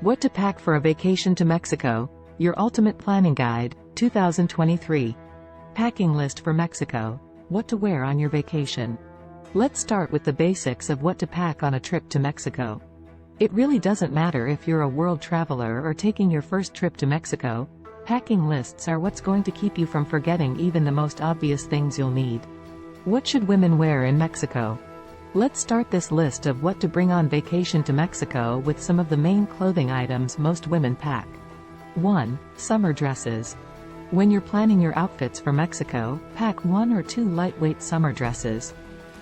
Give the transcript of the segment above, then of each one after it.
What to pack for a vacation to Mexico, your ultimate planning guide, 2023. Packing list for Mexico. What to wear on your vacation. Let's start with the basics of what to pack on a trip to Mexico. It really doesn't matter if you're a world traveler or taking your first trip to Mexico, packing lists are what's going to keep you from forgetting even the most obvious things you'll need. What should women wear in Mexico? Let's start this list of what to bring on vacation to Mexico with some of the main clothing items most women pack. 1. Summer dresses. When you're planning your outfits for Mexico, pack 1 or 2 lightweight summer dresses.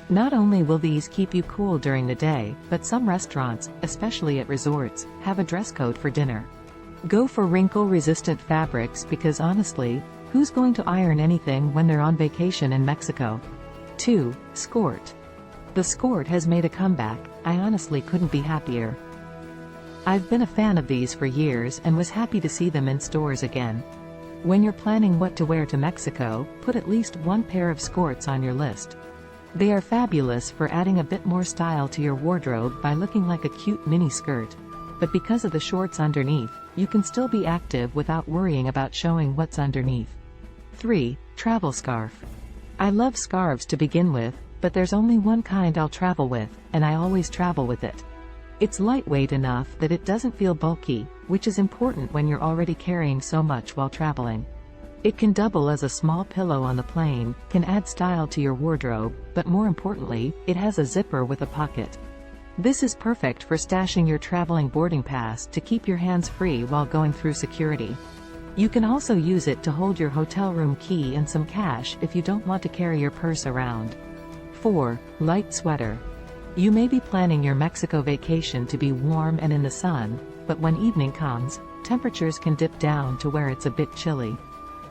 Not only will these keep you cool during the day, but some restaurants, especially at resorts, have a dress code for dinner. Go for wrinkle-resistant fabrics because honestly, who's going to iron anything when they're on vacation in Mexico? 2. Skirt. The skirt has made a comeback. I honestly couldn't be happier. I've been a fan of these for years and was happy to see them in stores again. When you're planning what to wear to Mexico, put at least one pair of skirts on your list. They are fabulous for adding a bit more style to your wardrobe by looking like a cute mini skirt. But because of the shorts underneath, you can still be active without worrying about showing what's underneath. 3. Travel scarf. I love scarves to begin with, but there's only one kind I'll travel with, and I always travel with it. It's lightweight enough that it doesn't feel bulky, which is important when you're already carrying so much while traveling. It can double as a small pillow on the plane, can add style to your wardrobe, but more importantly, it has a zipper with a pocket. This is perfect for stashing your traveling boarding pass to keep your hands free while going through security. You can also use it to hold your hotel room key and some cash if you don't want to carry your purse around. 4. Light sweater. You may be planning your Mexico vacation to be warm and in the sun, but when evening comes, temperatures can dip down to where it's a bit chilly.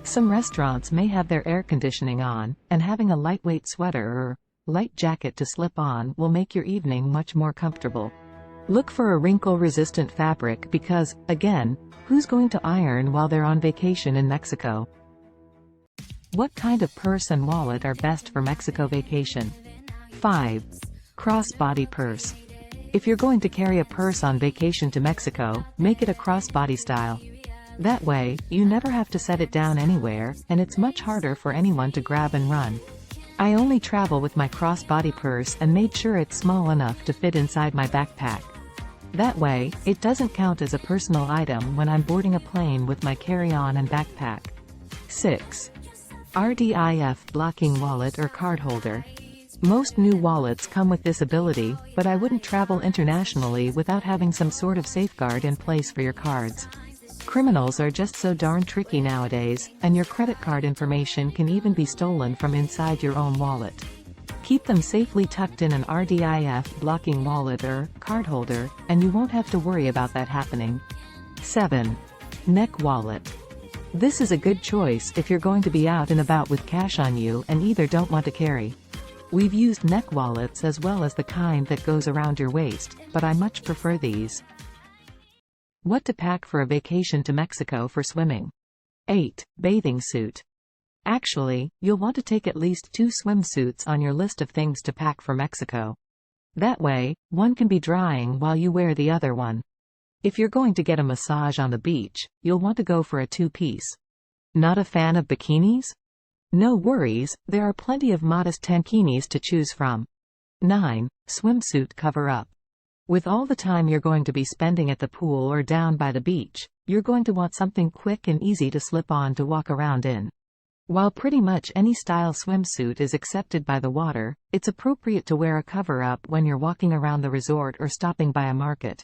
Some restaurants may have their air conditioning on, and having a lightweight sweater or light jacket to slip on will make your evening much more comfortable. Look for a wrinkle-resistant fabric because, again, who's going to iron while they're on vacation in Mexico? What kind of purse and wallet are best for Mexico vacation? 5. Crossbody purse. If you're going to carry a purse on vacation to Mexico, make it a crossbody style. That way, you never have to set it down anywhere, and it's much harder for anyone to grab and run. I only travel with my crossbody purse and made sure it's small enough to fit inside my backpack. That way, it doesn't count as a personal item when I'm boarding a plane with my carry-on and backpack. 6. RDIF blocking wallet or card holder. Most new wallets come with this ability, but I wouldn't travel internationally without having some sort of safeguard in place for your cards. Criminals are just so darn tricky nowadays, and your credit card information can even be stolen from inside your own wallet. Keep them safely tucked in an RDIF blocking wallet or card holder, and you won't have to worry about that happening. 7. Neck wallet. This is a good choice if you're going to be out and about with cash on you and either don't want to carry. We've used neck wallets as well as the kind that goes around your waist, but I much prefer these. What to pack for a vacation to Mexico for swimming. 8. Bathing suit. Actually, you'll want to take at least 2 swimsuits on your list of things to pack for Mexico. That way, one can be drying while you wear the other one. If you're going to get a massage on the beach, you'll want to go for a 2-piece. Not a fan of bikinis? No worries, there are plenty of modest tankinis to choose from. 9. Swimsuit cover-up. With all the time you're going to be spending at the pool or down by the beach, you're going to want something quick and easy to slip on to walk around in. While pretty much any style swimsuit is accepted by the water, it's appropriate to wear a cover-up when you're walking around the resort or stopping by a market.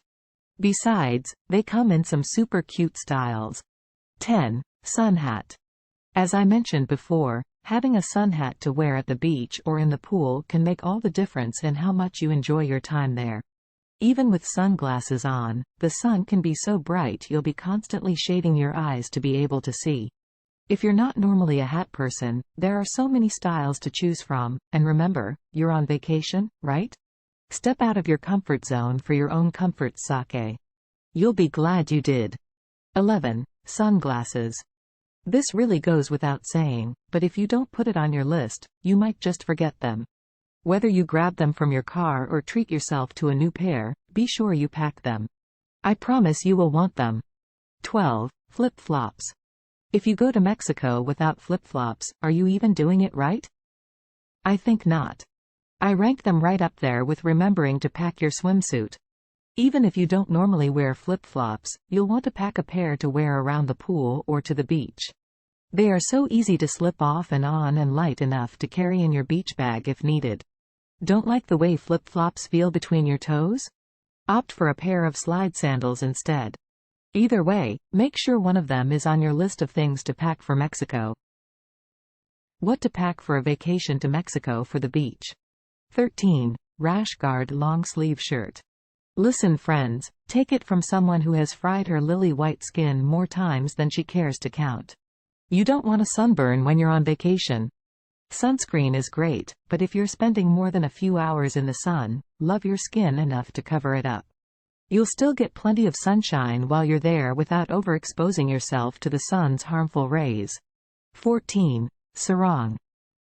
Besides, they come in some super cute styles. 10. Sun hat. As I mentioned before, having a sun hat to wear at the beach or in the pool can make all the difference in how much you enjoy your time there. Even with sunglasses on, the sun can be so bright you'll be constantly shading your eyes to be able to see. If you're not normally a hat person, there are so many styles to choose from, and remember, you're on vacation, right? Step out of your comfort zone for your own comfort sake. You'll be glad you did. 11. Sunglasses. This really goes without saying, but if you don't put it on your list, you might just forget them. Whether you grab them from your car or treat yourself to a new pair, be sure you pack them. I promise you will want them. 12. Flip-flops. If you go to Mexico without flip-flops, are you even doing it right? I think not. I rank them right up there with remembering to pack your swimsuit. Even if you don't normally wear flip-flops, you'll want to pack a pair to wear around the pool or to the beach. They are so easy to slip off and on and light enough to carry in your beach bag if needed. Don't like the way flip-flops feel between your toes? Opt for a pair of slide sandals instead. Either way, make sure one of them is on your list of things to pack for Mexico. What to pack for a vacation to Mexico for the beach. 13. Rash Guard long sleeve shirt. Listen friends, take it from someone who has fried her lily white skin more times than she cares to count. You don't want a sunburn when you're on vacation. Sunscreen is great, but if you're spending more than a few hours in the sun, love your skin enough to cover it up. You'll still get plenty of sunshine while you're there without overexposing yourself to the sun's harmful rays. 14. Sarong.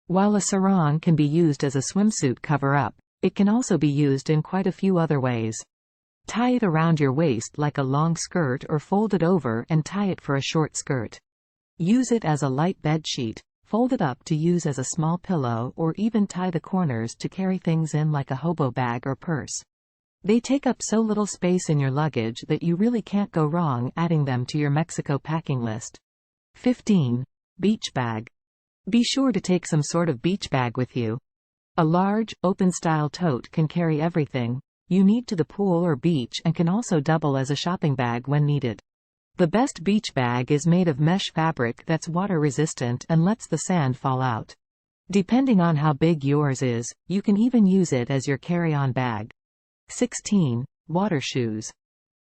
While a sarong can be used as a swimsuit cover-up, it can also be used in quite a few other ways. Tie it around your waist like a long skirt or fold it over and tie it for a short skirt. Use it as a light bed sheet, fold it up to use as a small pillow, or even tie the corners to carry things in like a hobo bag or purse. They take up so little space in your luggage that you really can't go wrong adding them to your Mexico packing list. 15. Beach bag. Be sure to take some sort of beach bag with you. A large, open-style tote can carry everything you need to the pool or beach and can also double as a shopping bag when needed. The best beach bag is made of mesh fabric that's water-resistant and lets the sand fall out. Depending on how big yours is, you can even use it as your carry-on bag. 16. Water shoes.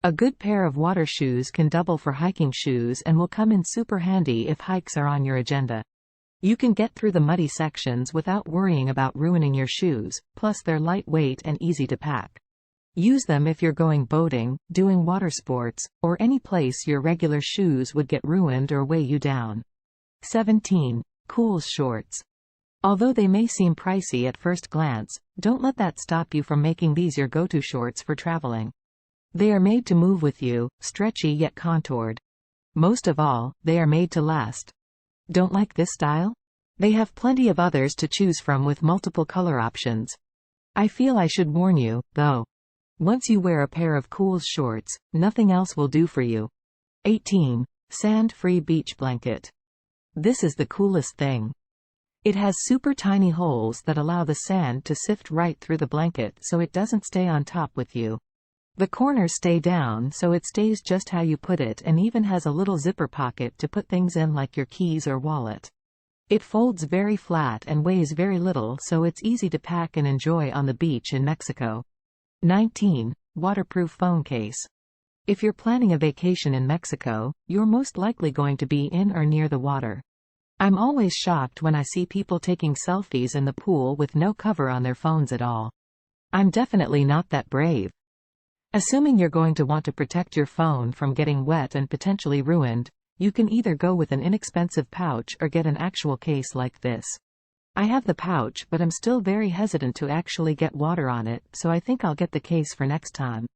A good pair of water shoes can double for hiking shoes and will come in super handy if hikes are on your agenda. You can get through the muddy sections without worrying about ruining your shoes, plus they're lightweight and easy to pack. Use them if you're going boating, doing water sports, or any place your regular shoes would get ruined or weigh you down. 17. Cools shorts. Although they may seem pricey at first glance, don't let that stop you from making these your go-to shorts for traveling. They are made to move with you, stretchy yet contoured. Most of all, they are made to last. Don't like this style? They have plenty of others to choose from with multiple color options. I feel I should warn you, though. Once you wear a pair of Cools shorts, nothing else will do for you. 18. Sand-free beach blanket. This is the coolest thing. It has super tiny holes that allow the sand to sift right through the blanket so it doesn't stay on top with you. The corners stay down so it stays just how you put it, and even has a little zipper pocket to put things in like your keys or wallet. It folds very flat and weighs very little, so it's easy to pack and enjoy on the beach in Mexico. 19. Waterproof phone case. If you're planning a vacation in Mexico, you're most likely going to be in or near the water. I'm always shocked when I see people taking selfies in the pool with no cover on their phones at all. I'm definitely not that brave. Assuming you're going to want to protect your phone from getting wet and potentially ruined, you can either go with an inexpensive pouch or get an actual case like this. I have the pouch, but I'm still very hesitant to actually get water on it, so I think I'll get the case for next time.